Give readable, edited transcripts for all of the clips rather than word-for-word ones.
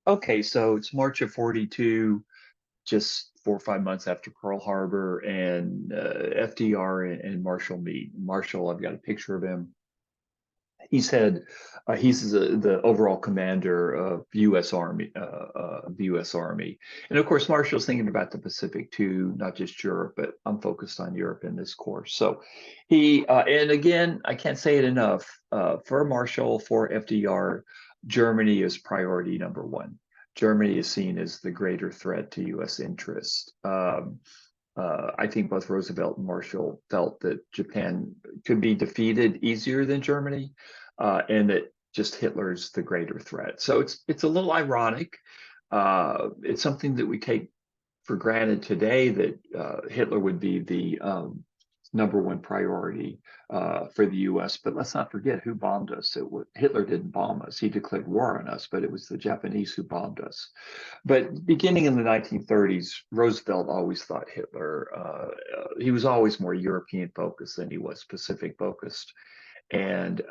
Okay, so it's March of 42, just 4 or 5 months after Pearl Harbor, and FDR and Marshall meet. Marshall, I've got a picture of him. He's the overall commander of U.S. Army, the U.S. Army, and of course Marshall's thinking about the Pacific too, not just Europe. But I'm focused on Europe in this course. So and again, I can't say it enough. For Marshall, for FDR, Germany is priority number one. Germany is seen as the greater threat to U.S. interest. I think both Roosevelt and Marshall felt that Japan could be defeated easier than Germany, and that just Hitler's the greater threat. So it's a little ironic. It's something that we take for granted today, that Hitler would be the number one priority for the U.S. But let's not forget who bombed us. Hitler didn't bomb us. He declared war on us, but it was the Japanese who bombed us. But beginning in the 1930s, Roosevelt always thought Hitler, he was always more European focused than he was Pacific focused. And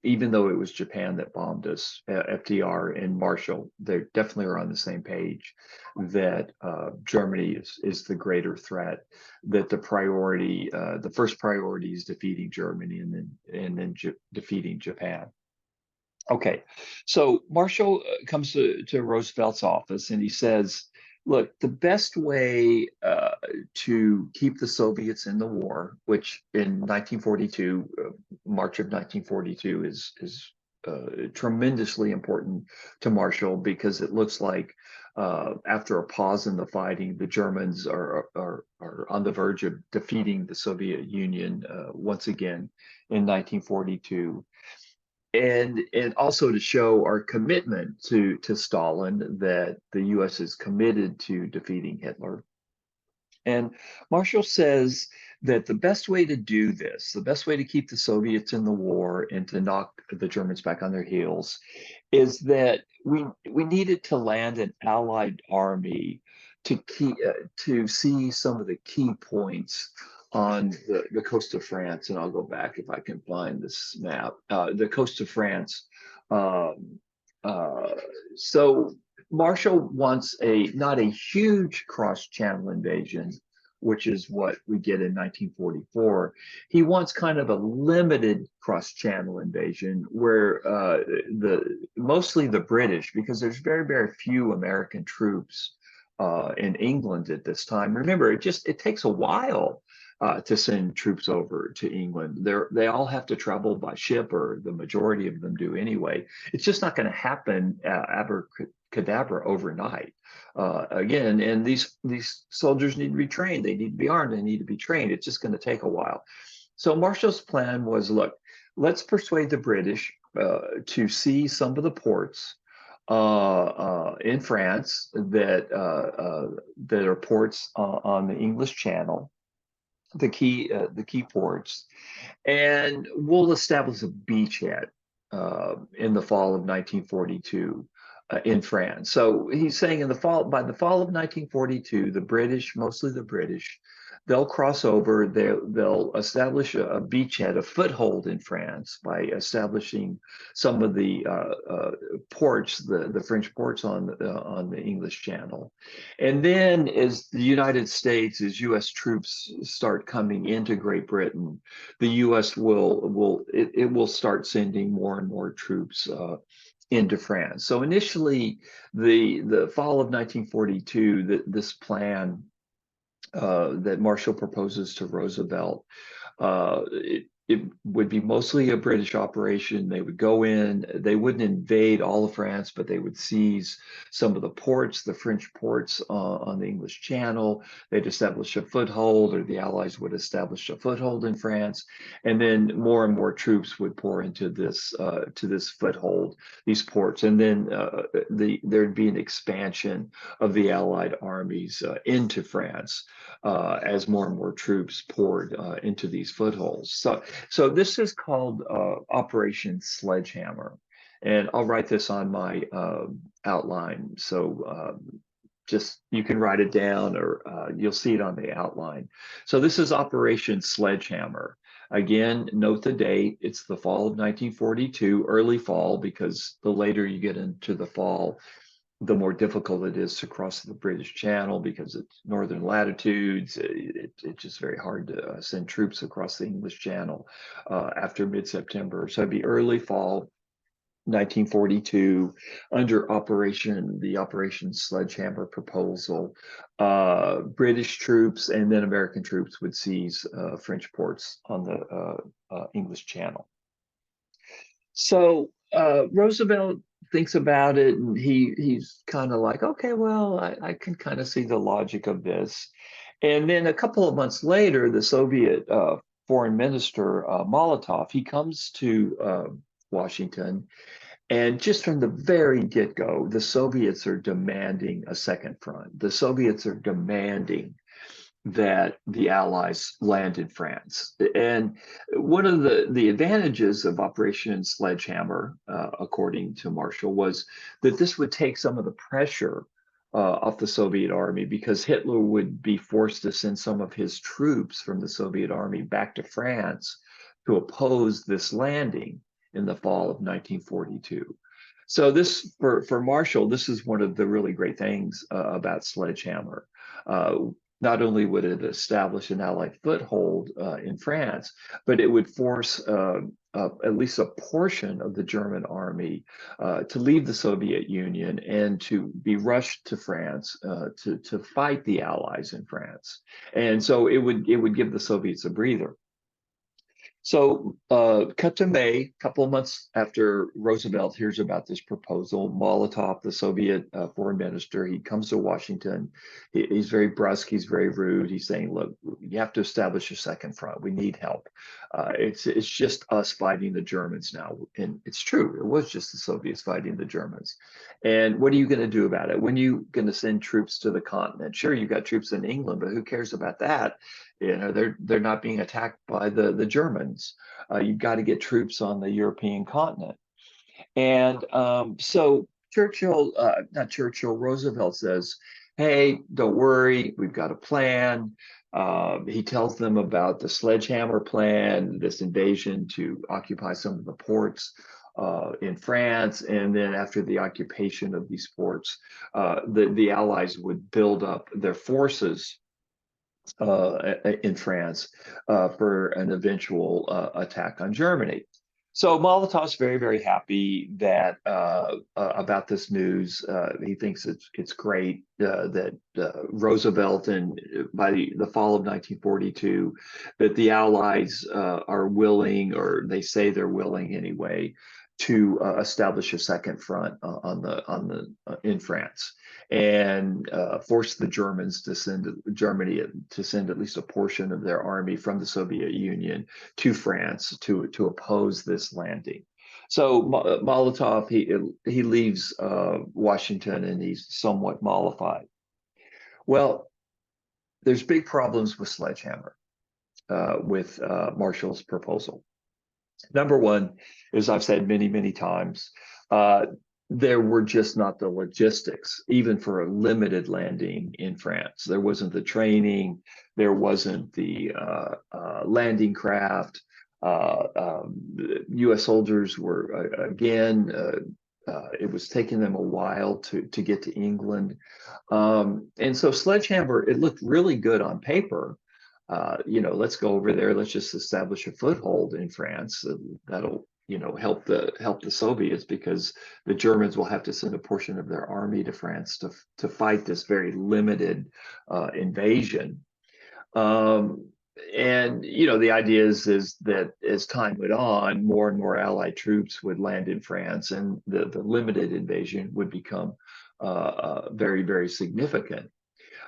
even though it was Japan that bombed us, FDR and Marshall, they definitely are on the same page that Germany is the greater threat, that the first priority is defeating Germany, and then defeating Japan. Okay, so Marshall comes to Roosevelt's office and he says, look, the best way to keep the Soviets in the war, which in 1942, March of 1942, is tremendously important to Marshall, because it looks like after a pause in the fighting, the Germans are on the verge of defeating the Soviet Union once again in 1942. And also to show our commitment to Stalin, that the U.S. is committed to defeating Hitler. And Marshall says that the best way to do this, the best way to keep the Soviets in the war and to knock the Germans back on their heels, is that we needed to land an Allied army to see some of the key points on the coast of France. And I'll go back if I can find this map. The coast of France. Um, uh, so Marshall wants not a huge cross-channel invasion, which is what we get in 1944. He wants kind of a limited cross-channel invasion where mostly the British, because there's very, very few American troops in England at this time. Remember, it takes a while to send troops over to England. They all have to travel by ship, or the majority of them do anyway. It's just not going to happen abracadabra overnight. Again, and these soldiers need to be trained. They need to be armed. They need to be trained. It's just going to take a while. So Marshall's plan was, look, let's persuade the British to see some of the ports in France that are ports on the English Channel, the key ports, and we'll establish a beachhead in the fall of 1942 in France. So he's saying by the fall of 1942, the British, mostly the British, they'll cross over. They'll establish a beachhead, a foothold in France, by establishing some of the ports, the French ports on the English Channel. And then as the United States, as U.S. troops start coming into Great Britain, the U.S. will start sending more and more troops into France. So initially, the fall of 1942, this plan that Marshall proposes to Roosevelt, it would be mostly a British operation. They would go in, they wouldn't invade all of France, but they would seize some of the ports, the French ports on the English Channel. They'd establish a foothold, or the Allies would establish a foothold in France. And then more and more troops would pour into this foothold, these ports. And then there'd be an expansion of the Allied armies into France as more and more troops poured into these footholds. So this is called Operation Sledgehammer, and I'll write this on my outline. So just you can write it down, or you'll see it on the outline. So this is Operation Sledgehammer. Again, note the date. It's the fall of 1942, early fall, because the later you get into the fall, the more difficult it is to cross the British Channel because it's northern latitudes. It's just very hard to send troops across the English Channel after mid-September. So it'd be early fall 1942 under the Operation Sledgehammer proposal. British troops and then American troops would seize French ports on the English Channel. So Roosevelt thinks about it, and he's kind of like, okay, well, I can kind of see the logic of this. And then a couple of months later, the Soviet foreign minister Molotov, he comes to Washington, and just from the very get-go, the Soviets are demanding a second front. The Soviets are demanding that the Allies land in France. And one of the advantages of Operation Sledgehammer, according to Marshall, was that this would take some of the pressure off the Soviet army, because Hitler would be forced to send some of his troops from the Soviet army back to France to oppose this landing in the fall of 1942. So this, for Marshall, this is one of the really great things about Sledgehammer. Not only would it establish an Allied foothold in France, but it would force at least a portion of the German army to leave the Soviet Union and to be rushed to France to fight the Allies in France. And so it would give the Soviets a breather. So cut to May, a couple of months after Roosevelt hears about this proposal, Molotov, the Soviet foreign minister, he comes to Washington. He's very brusque, he's very rude. He's saying, look, you have to establish a second front. We need help. It's just us fighting the Germans now. And it's true, it was just the Soviets fighting the Germans. And what are you going to do about it? When are you going to send troops to the continent? Sure, you've got troops in England, but who cares about that? You know, they're not being attacked by the Germans. You've got to get troops on the European continent. And so Roosevelt says, hey, don't worry, we've got a plan. He tells them about the Sledgehammer plan, this invasion to occupy some of the ports in France. And then after the occupation of these ports, the Allies would build up their forces in France for an eventual attack on Germany. So Molotov's very, very happy that about this news. He thinks it's great that Roosevelt, and by the fall of 1942, that the Allies are willing, or they say they're willing anyway, to establish a second front in France, and force the Germans to send Germany to send at least a portion of their army from the Soviet Union to France to oppose this landing. So Molotov, he leaves Washington, and he's somewhat mollified. Well, there's big problems with Sledgehammer, with Marshall's proposal. Number one, as I've said many, many times, there were just not the logistics, even for a limited landing in France. There wasn't the training, there wasn't the landing craft. U.S. soldiers were, again, it was taking them a while to get to England. And so Sledgehammer, it looked really good on paper. Let's go over there. Let's just establish a foothold in France. That'll, help the Soviets, because the Germans will have to send a portion of their army to France to fight this very limited invasion. And the idea is that as time went on, more and more Allied troops would land in France, and the limited invasion would become very, very significant.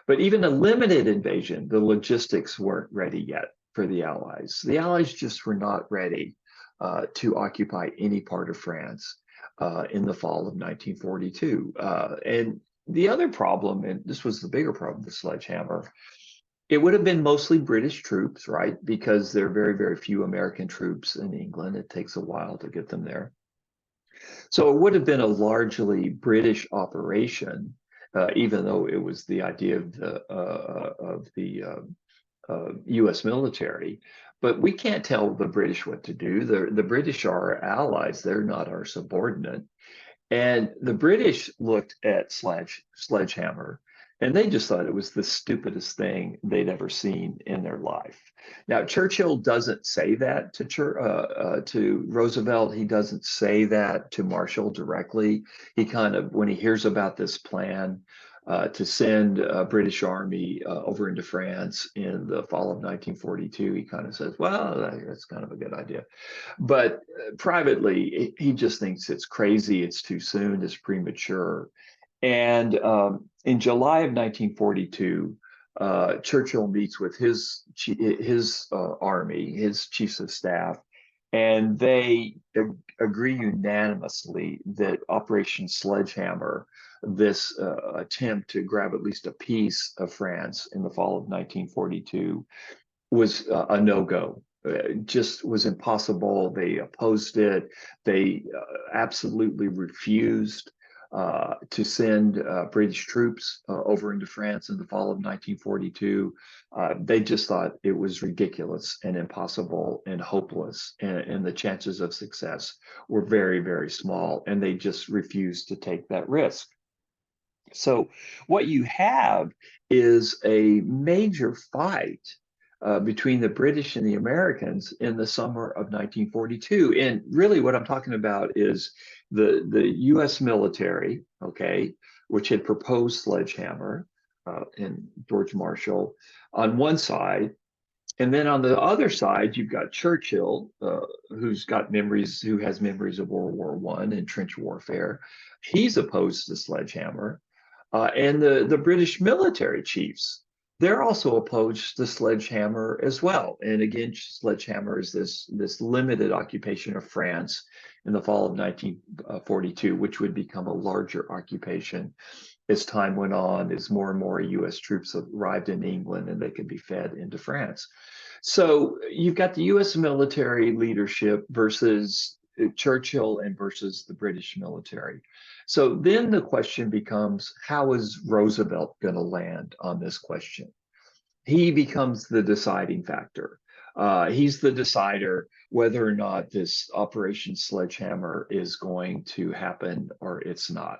But even a limited invasion, the logistics weren't ready yet for the Allies. The Allies just were not ready to occupy any part of France in the fall of 1942. And the other problem, and this was the bigger problem with Sledgehammer, it would have been mostly British troops, right? Because there are very, very few American troops in England. It takes a while to get them there. So it would have been a largely British operation, even though it was the idea of the U.S. military. But we can't tell the British what to do. The British are our allies. They're not our subordinate. And the British looked at sledgehammer, and they just thought it was the stupidest thing they'd ever seen in their life. Now, Churchill doesn't say that to Roosevelt. He doesn't say that to Marshall directly. He kind of, when he hears about this plan to send a British army over into France in the fall of 1942, he kind of says, well, that's kind of a good idea. But privately, he just thinks it's crazy, it's too soon, it's premature. And in July of 1942, Churchill meets with his army, his chiefs of staff, and they agree unanimously that Operation Sledgehammer, this attempt to grab at least a piece of France in the fall of 1942, was a no-go. It just was impossible. They opposed it. They absolutely refused to send British troops over into France in the fall of 1942. They just thought it was ridiculous and impossible and hopeless, and the chances of success were very, very small, and they just refused to take that risk. So what you have is a major fight between the British and the Americans in the summer of 1942. And really what I'm talking about is the US military, okay, which had proposed sledgehammer and George Marshall on one side. And then on the other side, you've got Churchill, who has memories of World War I and trench warfare. He's opposed to sledgehammer. And the British military chiefs, they're also opposed to sledgehammer as well. And again, sledgehammer is this limited occupation of France in the fall of 1942, which would become a larger occupation as time went on, as more and more US troops arrived in England and they could be fed into France. So you've got the US military leadership versus Churchill and versus the British military. So then the question becomes, how is Roosevelt going to land on this question? He becomes the deciding factor. He's the decider whether or not this Operation Sledgehammer is going to happen or it's not.